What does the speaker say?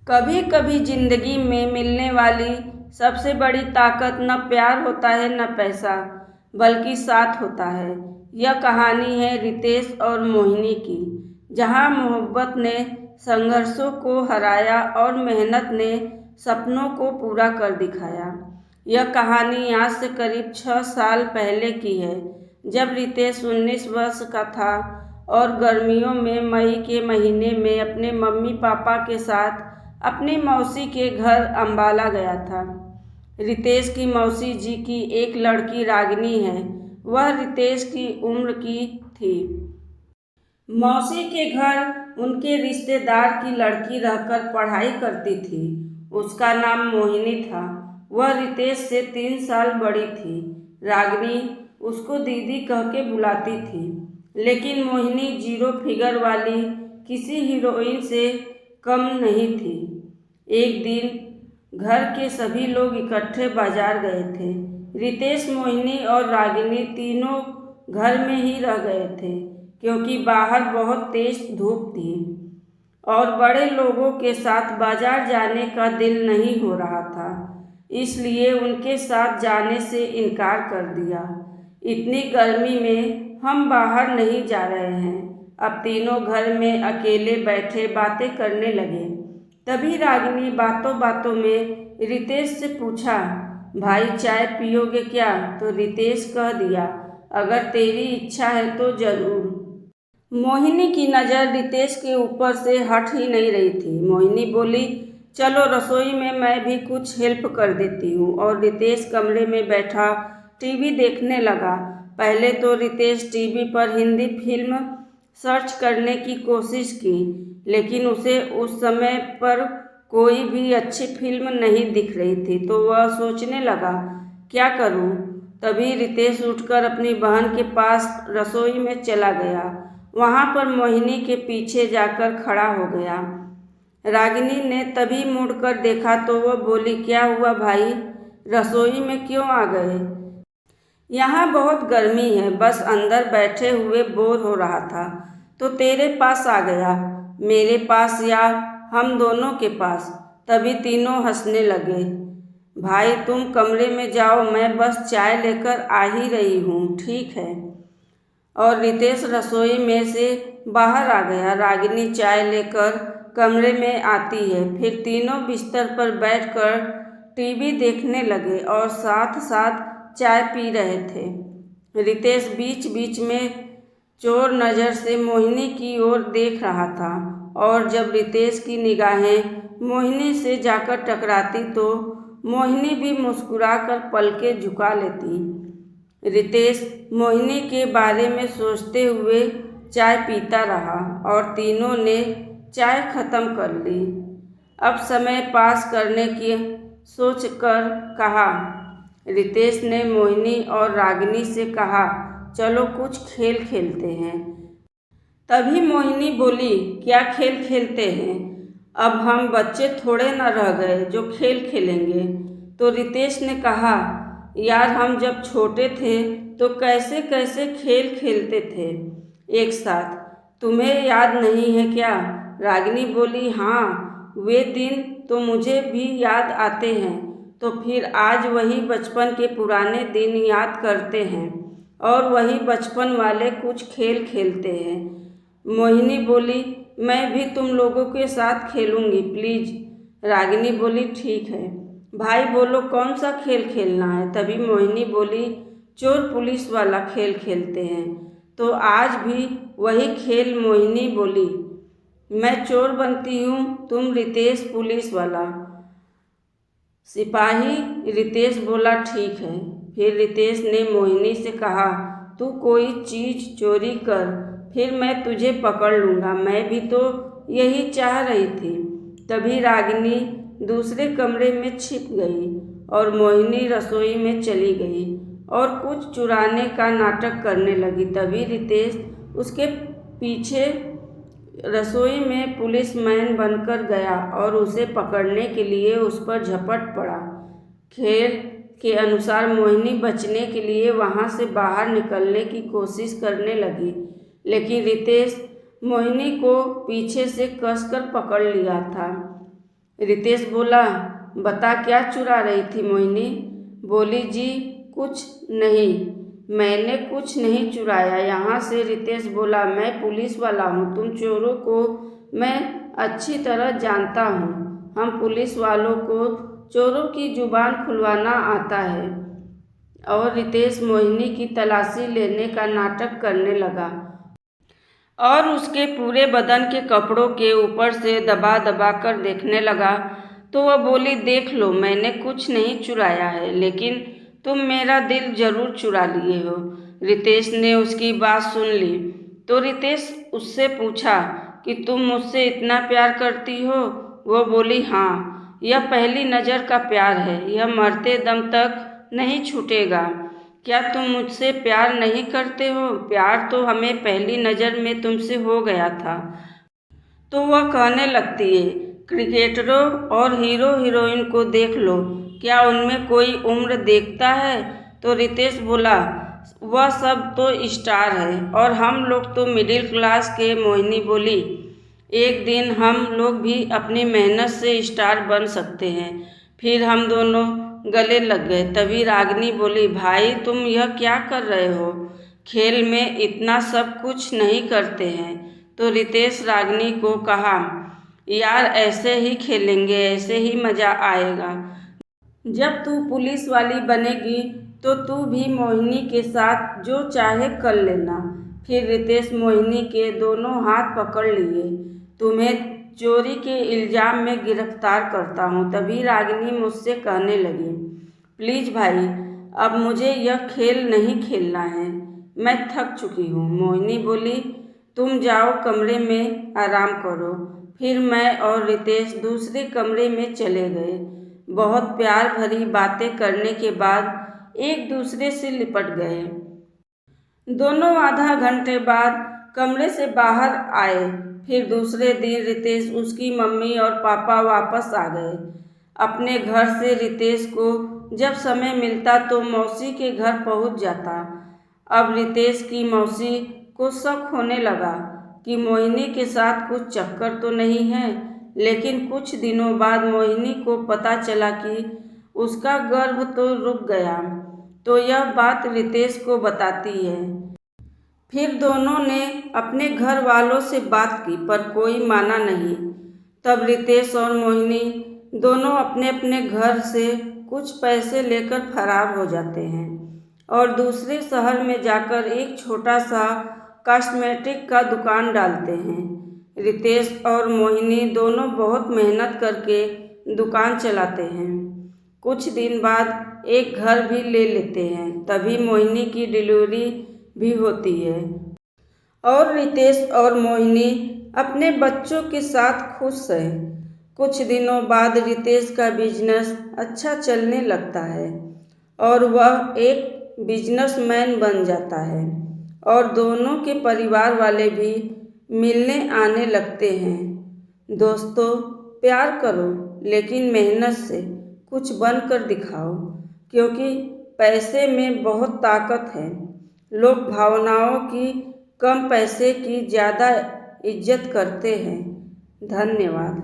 कभी कभी जिंदगी में मिलने वाली सबसे बड़ी ताकत न प्यार होता है न पैसा, बल्कि साथ होता है। यह कहानी है रितेश और मोहिनी की, जहां मोहब्बत ने संघर्षों को हराया और मेहनत ने सपनों को पूरा कर दिखाया। यह कहानी आज से करीब 6 साल पहले की है, जब रितेश 19 वर्ष का था और गर्मियों में मई के महीने में अपने मम्मी पापा के साथ अपनी मौसी के घर अंबाला गया था। रितेश की मौसी जी की एक लड़की रागिनी है। वह रितेश की उम्र की थी। मौसी के घर उनके रिश्तेदार की लड़की रहकर पढ़ाई करती थी। उसका नाम मोहिनी था। वह रितेश से 3 साल बड़ी थी। रागिनी उसको दीदी कह के बुलाती थी, लेकिन मोहिनी जीरो फिगर वाली किसी हीरोइन से कम नहीं थी। एक दिन घर के सभी लोग इकट्ठे बाजार गए थे। रितेश, मोहिनी और रागिनी तीनों घर में ही रह गए थे, क्योंकि बाहर बहुत तेज धूप थी और बड़े लोगों के साथ बाजार जाने का दिल नहीं हो रहा था। इसलिए उनके साथ जाने से इनकार कर दिया। इतनी गर्मी में हम बाहर नहीं जा रहे हैं। अब तीनों घर में अकेले बैठे बातें करने लगे। तभी रागिनी बातों बातों में रितेश से पूछा, भाई चाय पियोगे क्या? तो रितेश कह दिया, अगर तेरी इच्छा है तो जरूर। मोहिनी की नज़र रितेश के ऊपर से हट ही नहीं रही थी। मोहिनी बोली, चलो रसोई में मैं भी कुछ हेल्प कर देती हूँ। और रितेश कमरे में बैठा टीवी देखने लगा। पहले तो रितेश टीवी पर हिंदी फिल्म सर्च करने की कोशिश की, लेकिन उसे उस समय पर कोई भी अच्छी फिल्म नहीं दिख रही थी। तो वह सोचने लगा, क्या करूं? तभी रितेश उठकर अपनी बहन के पास रसोई में चला गया। वहां पर मोहिनी के पीछे जाकर खड़ा हो गया। रागिनी ने तभी मुड़कर देखा तो वह बोली, क्या हुआ भाई, रसोई में क्यों आ गए? यहाँ बहुत गर्मी है, बस अंदर बैठे हुए बोर हो रहा था तो तेरे पास आ गया। मेरे पास या हम दोनों के पास? तभी तीनों हंसने लगे। भाई तुम कमरे में जाओ, मैं बस चाय लेकर आ ही रही हूँ, ठीक है? और रितेश रसोई में से बाहर आ गया। रागिनी चाय लेकर कमरे में आती है। फिर तीनों बिस्तर पर बैठकर टीवी देखने लगे और साथ साथ चाय पी रहे थे। रितेश बीच बीच में चोर नज़र से मोहिनी की ओर देख रहा था, और जब रितेश की निगाहें मोहिनी से जाकर टकराती तो मोहिनी भी मुस्कुराकर पलकें झुका लेती। रितेश मोहिनी के बारे में सोचते हुए चाय पीता रहा और तीनों ने चाय खत्म कर ली। अब समय पास करने की सोचकर कहा, रितेश ने मोहिनी और रागिनी से कहा, चलो कुछ खेल खेलते हैं। तभी मोहिनी बोली, क्या खेल खेलते हैं? अब हम बच्चे थोड़े न रह गए जो खेल खेलेंगे। तो रितेश ने कहा, यार हम जब छोटे थे तो कैसे कैसे खेल खेलते थे एक साथ, तुम्हें याद नहीं है क्या? रागिनी बोली, हाँ वे दिन तो मुझे भी याद आते हैं। तो फिर आज वही बचपन के पुराने दिन याद करते हैं और वही बचपन वाले कुछ खेल खेलते हैं। मोहिनी बोली, मैं भी तुम लोगों के साथ खेलूंगी प्लीज। रागिनी बोली, ठीक है। भाई बोलो कौन सा खेल खेलना है? तभी मोहिनी बोली, चोर पुलिस वाला खेल खेलते हैं। तो आज भी वही खेल। मोहिनी बोली, मैं चोर बनती हूँ, तुम रितेश पुलिस वाला सिपाही। रितेश बोला, ठीक है। फिर रितेश ने मोहिनी से कहा, तू कोई चीज़ चोरी कर, फिर मैं तुझे पकड़ लूँगा। मैं भी तो यही चाह रही थी। तभी रागिनी दूसरे कमरे में छिप गई और मोहिनी रसोई में चली गई और कुछ चुराने का नाटक करने लगी। तभी रितेश उसके पीछे रसोई में पुलिसमैन बनकर गया और उसे पकड़ने के लिए उस पर झपट पड़ा। खेल के अनुसार मोहिनी बचने के लिए वहां से बाहर निकलने की कोशिश करने लगी, लेकिन रितेश मोहिनी को पीछे से कसकर पकड़ लिया था। रितेश बोला, बता क्या चुरा रही थी मोहिनी? बोली, जी कुछ नहीं, मैंने कुछ नहीं चुराया यहाँ से। रितेश बोला, मैं पुलिस वाला हूँ, तुम चोरों को मैं अच्छी तरह जानता हूँ। हम पुलिस वालों को चोरों की जुबान खुलवाना आता है। और रितेश मोहिनी की तलाशी लेने का नाटक करने लगा और उसके पूरे बदन के कपड़ों के ऊपर से दबा दबा कर देखने लगा। तो वह बोली, देख लो, मैंने कुछ नहीं चुराया है, लेकिन तुम मेरा दिल जरूर चुरा लिए हो। रितेश ने उसकी बात सुन ली तो रितेश उससे पूछा कि तुम मुझसे इतना प्यार करती हो? वह बोली, हाँ, यह पहली नज़र का प्यार है, यह मरते दम तक नहीं छूटेगा। क्या तुम मुझसे प्यार नहीं करते हो? प्यार तो हमें पहली नज़र में तुमसे हो गया था। तो वह कहने लगती है, क्रिकेटरों और हीरो हीरोइन को देख लो, क्या उनमें कोई उम्र देखता है? तो रितेश बोला, वह सब तो स्टार है और हम लोग तो मिडिल क्लास के। मोहिनी बोली, एक दिन हम लोग भी अपनी मेहनत से स्टार बन सकते हैं। फिर हम दोनों गले लग गए। तभी रागिनी बोली, भाई तुम यह क्या कर रहे हो? खेल में इतना सब कुछ नहीं करते हैं। तो रितेश रागिनी को कहा, यार ऐसे ही खेलेंगे, ऐसे ही मज़ा आएगा। जब तू पुलिस वाली बनेगी तो तू भी मोहिनी के साथ जो चाहे कर लेना। फिर रितेश मोहिनी के दोनों हाथ पकड़ लिए। तुम्हें चोरी के इल्ज़ाम में गिरफ्तार करता हूँ। तभी रागिनी मुझसे कहने लगी, प्लीज़ भाई, अब मुझे यह खेल नहीं खेलना है, मैं थक चुकी हूँ। मोहिनी बोली, तुम जाओ कमरे में आराम करो। फिर मैं और रितेश दूसरे कमरे में चले गए। बहुत प्यार भरी बातें करने के बाद एक दूसरे से लिपट गए। दोनों आधा घंटे बाद कमरे से बाहर आए। फिर दूसरे दिन रितेश, उसकी मम्मी और पापा वापस आ गए अपने घर से। रितेश को जब समय मिलता तो मौसी के घर पहुंच जाता। अब रितेश की मौसी को शक होने लगा कि मोहिनी के साथ कुछ चक्कर तो नहीं है। लेकिन कुछ दिनों बाद मोहिनी को पता चला कि उसका गर्भ तो रुक गया। तो यह बात रितेश को बताती है। फिर दोनों ने अपने घर वालों से बात की पर कोई माना नहीं। तब रितेश और मोहिनी दोनों अपने अपने घर से कुछ पैसे लेकर फरार हो जाते हैं और दूसरे शहर में जाकर एक छोटा सा कॉस्मेटिक का दुकान डालते हैं। रितेश और मोहिनी दोनों बहुत मेहनत करके दुकान चलाते हैं। कुछ दिन बाद एक घर भी ले लेते हैं। तभी मोहिनी की डिलीवरी भी होती है और रितेश और मोहिनी अपने बच्चों के साथ खुश हैं। कुछ दिनों बाद रितेश का बिजनेस अच्छा चलने लगता है और वह एक बिजनेसमैन बन जाता है और दोनों के परिवार वाले भी मिलने आने लगते हैं। दोस्तों, प्यार करो लेकिन मेहनत से कुछ बनकर दिखाओ, क्योंकि पैसे में बहुत ताकत है। लोग भावनाओं की कम, पैसे की ज़्यादा इज्जत करते हैं। धन्यवाद।